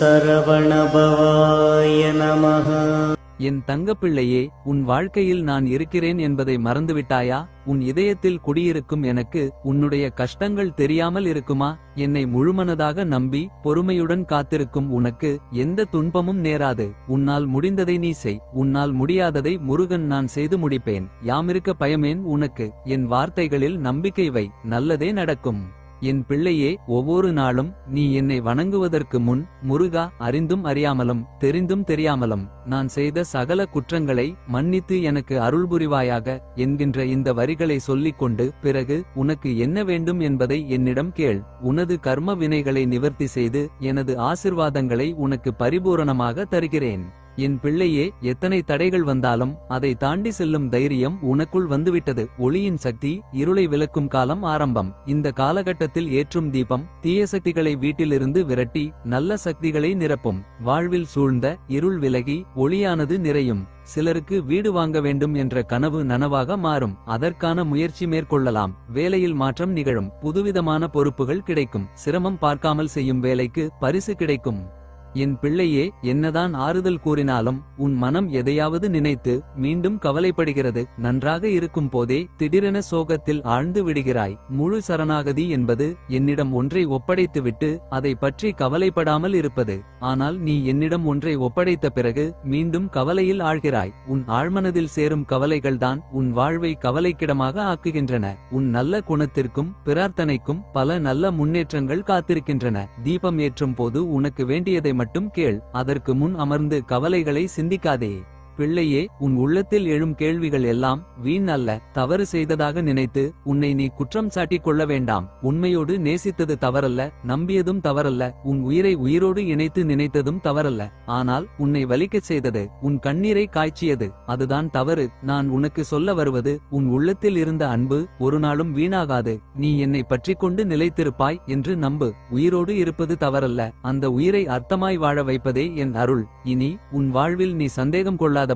சரவணபவாய நமः. என் தங்கப்பிள்ளையே, உன் வாழ்க்கையில் நான் இருக்கிறேன் என்பதை மறந்துவிட்டாயா? உன் இதயத்தில் குடியிருக்கும் எனக்கு உன்னுடைய கஷ்டங்கள் தெரியாமல் இருக்குமா? என்னை முழுமனதாக நம்பி பொறுமையுடன் காத்திருக்கும் உனக்கு எந்த துன்பமும் நேராது. உன்னால் முடிந்ததை நீ செய், உன்னால் முடியாததை முருகன் நான் செய்து முடிப்பேன். யாமிருக்க பயமேன் உனக்கு? என் வார்த்தைகளில் நம்பிக்கை வை, நல்லதே நடக்கும். என் பிள்ளையே, ஒவ்வொரு நாளும் நீ என்னை வணங்குவதற்கு முன், முருகா, அறிந்தும் அறியாமலும் தெரிந்தும் தெரியாமலும் நான் செய்த சகல குற்றங்களை மன்னித்து எனக்கு அருள் புரிவாயாக என்கின்ற இந்த வரிகளை சொல்லிக் கொண்டு, பிறகு உனக்கு என்ன வேண்டும் என்பதை என்னிடம் கேள். உனது கர்ம வினைகளை நிவர்த்தி செய்து எனது ஆசிர்வாதங்களை உனக்கு பரிபூரணமாக தருகிறேன். என் பிள்ளையே, எத்தனை தடைகள் வந்தாலும் அதை தாண்டி செல்லும் தைரியம் உனக்குள் வந்துவிட்டது. ஒளியின் சக்தி இருளை விலக்கும் காலம் ஆரம்பம். இந்த காலகட்டத்தில் ஏற்றும் தீபம் தீய சக்திகளை வீட்டிலிருந்து விரட்டி நல்ல சக்திகளை நிரப்பும். வாழ்வில் சூழ்ந்த இருள் விலகி ஒளியானது நிறையும். சிலருக்கு வீடு வாங்க வேண்டும் என்ற கனவு நனவாக மாறும். அதற்கான முயற்சி மேற்கொள்ளலாம். வேலையில் மாற்றம் நிகழும். புதுவிதமான பொறுப்புகள் கிடைக்கும். சிரமம் பார்க்காமல் செய்யும் வேலைக்கு பரிசு கிடைக்கும். என் பிள்ளையே, என்னதான் ஆறுதல் கூறினாலும் உன் மனம் எதையாவது நினைத்து மீண்டும் கவலைப்படுகிறது. நன்றாக இருக்கும் போதே திடீரென சோகத்தில் ஆழ்ந்து விடுகிறாய். முழு சரணாகதி என்பது என்னிடம் ஒன்றை ஒப்படைத்துவிட்டு அதை பற்றி கவலைப்படாமல் இருப்பது. ஆனால் நீ என்னிடம் ஒன்றை ஒப்படைத்த பிறகு மீண்டும் கவலையில் ஆழ்கிறாய். உன் ஆழ்மனதில் சேரும் கவலைகள்தான் உன் வாழ்வை கவலைக்கிடமாக ஆக்குகின்றன. உன் நல்ல குணத்திற்கும் பிரார்த்தனைக்கும் பல நல்ல முன்னேற்றங்கள் காத்திருக்கின்றன. தீபம் ஏற்றும் போது உனக்கு வேண்டியதை மட்டும் கேள். அதற்கு முன் அமர்ந்து கவலைகளை சிந்திக்காதே. பிள்ளையே, உன் உள்ளத்தில் எழும் கேள்விகள் எல்லாம் வீண் அல்ல. தவறு செய்ததாக நினைத்து உன்னை நீ குற்றம் சாட்டிக் கொள்ள வேண்டாம். உண்மையோடு நேசித்தது தவறல்ல, நம்பியதும் தவறல்ல, உன் உயிரை உயிரோடு இணைத்து நினைத்ததும் தவறல்ல. ஆனால் உன்னை வலிக்கச் செய்தது, உன் கண்ணீரை காய்ச்சியது, அதுதான் தவறு. நான் உனக்கு சொல்ல வருவது, உன் உள்ளத்தில் இருந்த அன்பு ஒரு நாளும் வீணாகாது. நீ என்னை பற்றிக் கொண்டு நிலைத்திருப்பாய் என்று நம்பு. உயிரோடு இருப்பது தவறல்ல, அந்த உயிரை அர்த்தமாய் வாழ வைப்பதே என் அருள். இனி உன் வாழ்வில் நீ சந்தேகம் கொள்ளாதபடி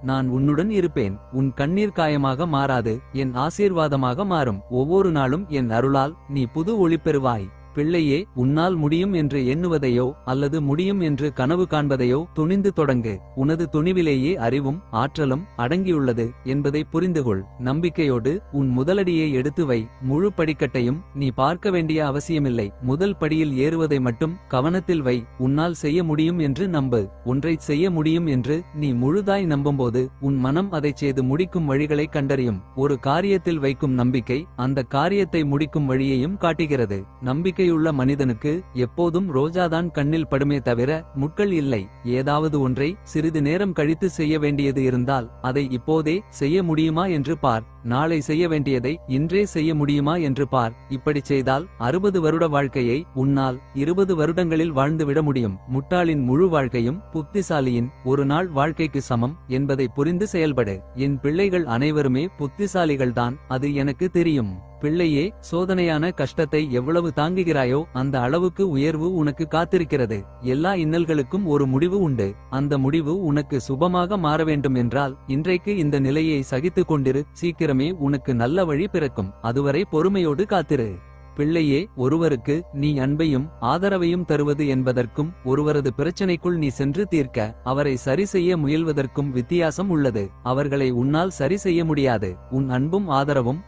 நான் உன்னுடன் இருப்பேன். உன் கண்ணீர் காயமாக மாறாது, என் ஆசீர்வாதமாக மாறும். ஒவ்வொரு நாளும் என் அருளால் நீ புது ஒளி பெறுவாய். பிள்ளையே, உன்னால் முடியும் என்று எண்ணுவதையோ அல்லது முடியும் என்று கனவு காண்பதையோ துணிந்து தொடங்கு. உனது துணிவிலேயே அறிவும் ஆற்றலும் அடங்கியுள்ளது என்பதை புரிந்துகொள். நம்பிக்கையோடு உன் முதலடியை எடுத்து வை. முழு படிக்கட்டையும் நீ பார்க்க வேண்டிய அவசியமில்லை. முதல் படியில் ஏறுவதை மட்டும் கவனத்தில் வை. உன்னால் செய்ய முடியும் என்று நம்பு. ஒன்றை செய்ய முடியும் என்று நீ முழுதாய் நம்பும்போது உன் மனம் அதைச் செய்து முடிக்கும் வழிகளை கண்டறியும். ஒரு காரியத்தில் வைக்கும் நம்பிக்கை அந்த காரியத்தை முடிக்கும் வழியையும் காட்டுகிறது. நம்பிக்கையுள்ள மனிதனுக்கு எப்போதும் ரோஜாதான் கண்ணில் படுமே தவிர முட்கள் இல்லை. ஏதாவது ஒன்றை சிறிது நேரம் கழித்து செய்ய வேண்டியது இருந்தால் அதை இப்போதே செய்ய முடியுமா என்று பார். நாளை செய்ய வேண்டியதை இன்றே செய்ய முடியுமா என்று பார். இப்படி செய்தால் 60 வருட வாழ்க்கையை உன்னால் 20 வருடங்களில் வாழ்ந்துவிட முடியும். முட்டாளின் முழு வாழ்க்கையும் புத்திசாலியின் ஒரு நாள் வாழ்க்கைக்கு சமம் என்பதை புரிந்து செயல்படு. என் பிள்ளைகள் அனைவருமே புத்திசாலிகள்தான், அது எனக்கு தெரியும். பிள்ளையே, சோதனையான கஷ்டத்தை எவ்வளவு தாங்குகிறாயோ அந்த அளவுக்கு உயர்வு உனக்கு காத்திருக்கிறது. எல்லா இன்னல்களுக்கும் ஒரு முடிவு உண்டு. அந்த முடிவு உனக்கு சுபமாக மாற வேண்டும் என்றால் இன்றைக்கு இந்த நிலையை சகித்துக் கொண்டிரு. சீக்கிரமே உனக்கு நல்ல வழி பிறக்கும். அதுவரை பொறுமையோடு காத்திரு. பிள்ளையே, ஒருவருக்கு நீ அன்பையும் ஆதரவையும் தருவது என்பதற்கும் ஒருவரது பிரச்சனைக்குள் நீ சென்று தீர்க்க அவரை சரி செய்ய முயல்வதற்கும் வித்தியாசம் உள்ளது. அவர்களை உன்னால் சரி செய்ய முடியாது. உன் அன்பும் ஆதரவும்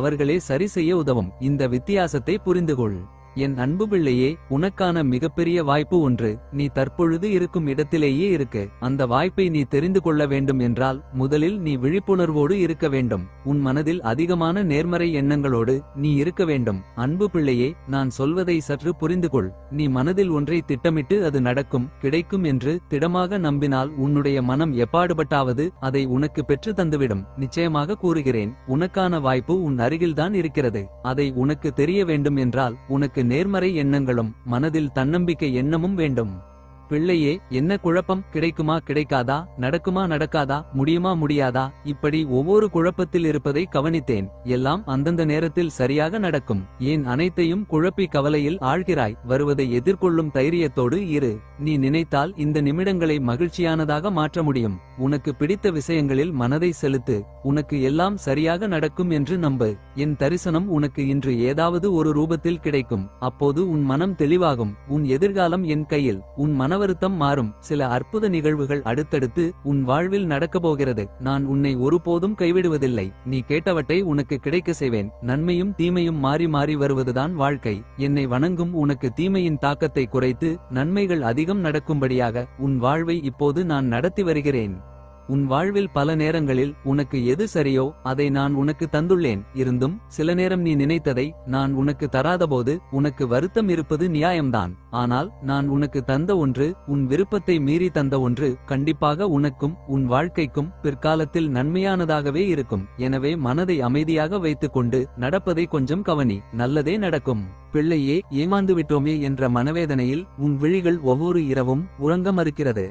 அவர்களே சரி செய்ய உதவும். இந்த வித்தியாசத்தை புரிந்துகொள். என் அன்பு பிள்ளையே, உனக்கான மிகப்பெரிய வாய்ப்பு ஒன்று நீ தற்பொழுது இருக்கும் இடத்திலேயே இருக்கு. அந்த வாய்ப்பை நீ தெரிந்து கொள்ள வேண்டும் என்றால் முதலில் நீ விழிப்புணர்வோடு இருக்க வேண்டும். உன் மனதில் அதிகமான நேர்மறை எண்ணங்களோடு நீ இருக்க வேண்டும். அன்பு பிள்ளையே, நான் சொல்வதை சற்று புரிந்துகொள். நீ மனதில் ஒன்றை திட்டமிட்டு அது நடக்கும் கிடைக்கும் என்று திடமாக நம்பினால் உன்னுடைய மனம் எப்பாடுபட்டாவது அதை உனக்கு பெற்று தந்துவிடும். நிச்சயமாக கூறுகிறேன், உனக்கான வாய்ப்பு உன் அருகில்தான் இருக்கிறது. அதை உனக்கு தெரிய வேண்டும் என்றால் உனக்கு நேர்மறை எண்ணங்களும் மனதில் தன்னம்பிக்கை எண்ணமும் வேண்டும். பிள்ளையே, என்ன குழப்பம்? கிடைக்குமா கிடைக்காதா, நடக்குமா நடக்காதா, முடியுமா முடியாதா, இப்படி ஒவ்வொரு குழப்பத்தில் இருப்பதை கவனித்தேன். எல்லாம் அந்தந்த நேரத்தில் சரியாக நடக்கும். ஏன் அனைத்தையும் குழப்பி கவலையில் ஆழ்கிறாய்? வருவதை எதிர்கொள்ளும் தைரியத்தோடு இரு. நீ நினைத்தால் இந்த நிமிடங்களை மகிழ்ச்சியானதாக மாற்ற முடியும். உனக்கு பிடித்த விஷயங்களில் மனதை செலுத்து. உனக்கு எல்லாம் சரியாக நடக்கும் என்று நம்பு. என் தரிசனம் உனக்கு இன்று ஏதாவது ஒரு ரூபத்தில் கிடைக்கும். அப்போது உன் மனம் தெளிவாகும். உன் எதிர்காலம் என் கையில். உன் மனவருத்தம் மாறும். சில அற்புத நிகழ்வுகள் அடுத்தடுத்து உன் வாழ்வில் நடக்கப்போகிறது. நான் உன்னை ஒருபோதும் கைவிடுவதில்லை. நீ கேட்டவற்றை உனக்கு கிடைக்க செய்வேன். நன்மையும் தீமையும் மாறி மாறி வருவதுதான் வாழ்க்கை. என்னை வணங்கும் உனக்கு தீமையின் தாக்கத்தை குறைத்து நன்மைகள் அதிகம் நடக்கும்படியாக உன் வாழ்வை இப்போது நான் நடத்தி வருகிறேன். உன் வாழ்வில் பல நேரங்களில் உனக்கு எது சரியோ அதை நான் உனக்கு தந்துள்ளேன். இருந்தும் சில நேரம் நீ நினைத்ததை நான் உனக்கு தராதபோது உனக்கு வருத்தம் இருப்பது நியாயம்தான். ஆனால் நான் உனக்கு தந்த ஒன்று, உன் விருப்பத்தை மீறி தந்த ஒன்று, கண்டிப்பாக உனக்கும் உன் வாழ்க்கைக்கும் பிற்காலத்தில் நன்மையானதாகவே இருக்கும். எனவே மனதை அமைதியாக வைத்துக்கொண்டு நடப்பதை கொஞ்சம் கவனி. நல்லதே நடக்கும். பிள்ளையே, ஏமாந்து விட்டோமே என்ற மனவேதனையில் உன் விழிகள் ஒவ்வொரு இரவும் உறங்க மறுக்கிறது.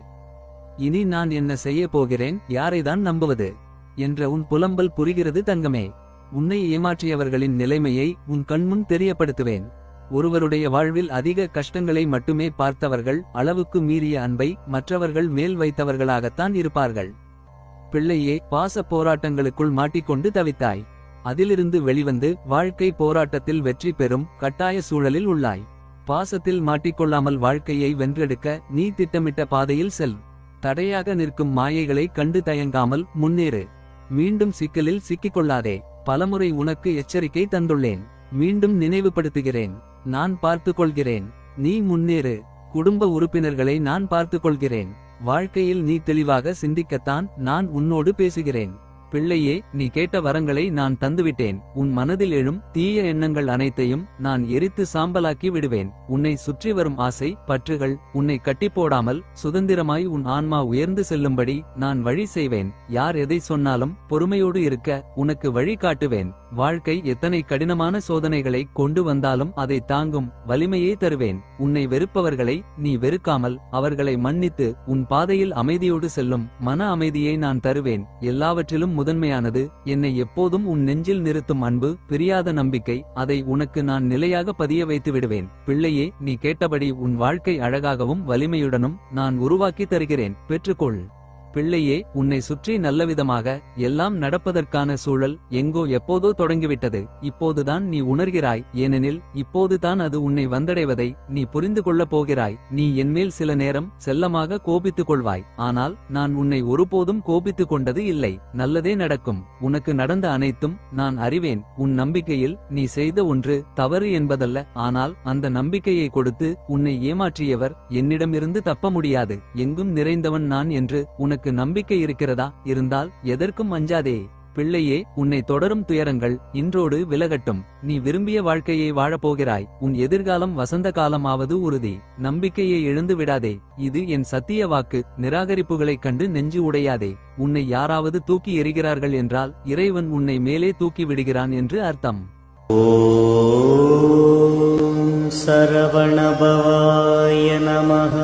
இனி நான் என்ன செய்ய போகிறேன், யாரைதான் நம்புவது என்ற உன் புலம்பல் புரிகிறது தங்கமே. உன்னை ஏமாற்றியவர்களின் நிலைமையை உன் கண்முன் தெரியப்படுத்துவேன். ஒருவருடைய வாழ்வில் அதிக கஷ்டங்களை மட்டுமே பார்த்தவர்கள் அளவுக்கு மீறிய அன்பை மற்றவர்கள் மேல் வைத்தவர்களாகத்தான் இருப்பார்கள். பிள்ளையே, பாச போராட்டங்களுக்குள் மாட்டிக்கொண்டு தவித்தாய். அதிலிருந்து வெளிவந்து வாழ்க்கை போராட்டத்தில் வெற்றி பெறும் கட்டாய சூழலில் உள்ளாய். பாசத்தில் மாட்டிக்கொள்ளாமல் வாழ்க்கையை வென்றெடுக்க நீ திட்டமிட்ட பாதையில் செல். தடையாக நிற்கும் மாயைகளை கண்டு தயங்காமல் முன்னேறு. மீண்டும் சிக்கலில் சிக்கிக்கொள்ளாதே. பலமுறை உனக்கு எச்சரிக்கை தந்துள்ளேன். மீண்டும் நினைவுபடுத்துகிறேன். நான் பார்த்துக் கொள்கிறேன். நீ முன்னேறு. குடும்ப உறுப்பினர்களை நான் பார்த்துக் கொள்கிறேன். வாழ்க்கையில் நீ தெளிவாக சிந்திக்கத்தான் நான் உன்னோடு பேசுகிறேன். பிள்ளையே, நீ கேட்ட வரங்களை நான் தந்துவிட்டேன். உன் மனதில் எழும் தீய எண்ணங்கள் அனைத்தையும் நான் எரித்து சாம்பலாக்கி விடுவேன். உன்னை சுற்றி வரும் ஆசை பற்றுகள் உன்னை கட்டிப்போடாமல் சுதந்திரமாய் உன் ஆன்மா உயர்ந்து செல்லும்படி நான் வழி செய்வேன். யார் எதை சொன்னாலும் பொறுமையோடு இருக்க உனக்கு வழி காட்டுவேன். வாழ்க்கை எத்தனை கடினமான சோதனைகளை கொண்டு வந்தாலும் அதை தாங்கும் வலிமையே தருவேன். உன்னை வெறுப்பவர்களை நீ வெறுக்காமல் அவர்களை மன்னித்து உன் பாதையில் அமைதியோடு செல்லும் மன அமைதியை நான் தருவேன். எல்லாவற்றிலும் முதன்மையானது என்னை எப்போதும் உன் நெஞ்சில் நிறுத்தும் அன்பு, பிரியாத நம்பிக்கை. அதை உனக்கு நான் நிலையாக பதிய வைத்து விடுவேன். பிள்ளையே, நீ கேட்டபடி உன் வாழ்க்கை அழகாகவும் வலிமையுடனும் நான் உருவாக்கி தருகிறேன். பெற்றுக்கொள். பிள்ளையே, உன்னை சுற்றி நல்லவிதமாக எல்லாம் நடப்பதற்கான சூழல் எங்கோ எப்போதோ தொடங்கிவிட்டது. இப்போதுதான் நீ உணர்கிறாய். ஏனெனில் இப்போதுதான் அது உன்னை வந்தடைவதை நீ புரிந்து கொள்ளப் போகிறாய். நீ என்மேல் சில நேரம் செல்லமாக கோபித்துக் கொள்வாய். ஆனால் நான் உன்னை ஒருபோதும் கோபித்துக் கொண்டது இல்லை. நல்லதே நடக்கும். உனக்கு நடந்த அனைத்தும் நான் அறிவேன். உன் நம்பிக்கையில் நீ செய்த ஒன்று தவறு என்பதல்ல. ஆனால் அந்த நம்பிக்கையை கொடுத்து உன்னை ஏமாற்றியவர் என்னிடமிருந்து தப்ப முடியாது. எங்கும் நிறைந்தவன் நான் என்று உனக்கு நம்பிக்கை இருக்கிறதா? இருந்தால் எதற்கும் அஞ்சாதே. பிள்ளையே, உன்னை தொடரும் துயரங்கள் இன்றோடு விலகட்டும். நீ விரும்பிய வாழ்க்கையை வாழப்போகிறாய். உன் எதிர்காலம் வசந்த காலமாவது உறுதி. நம்பிக்கையை இழந்து விடாதே. இது என் சத்திய வாக்கு. நிராகரிப்புகளைக் கண்டு நெஞ்சு உடையாதே. உன்னை யாராவது தூக்கி எறிகிறார்கள் என்றால் இறைவன் உன்னை மேலே தூக்கி விடுகிறான் என்று அர்த்தம். ஓம் சரவணபவாய நமஹ.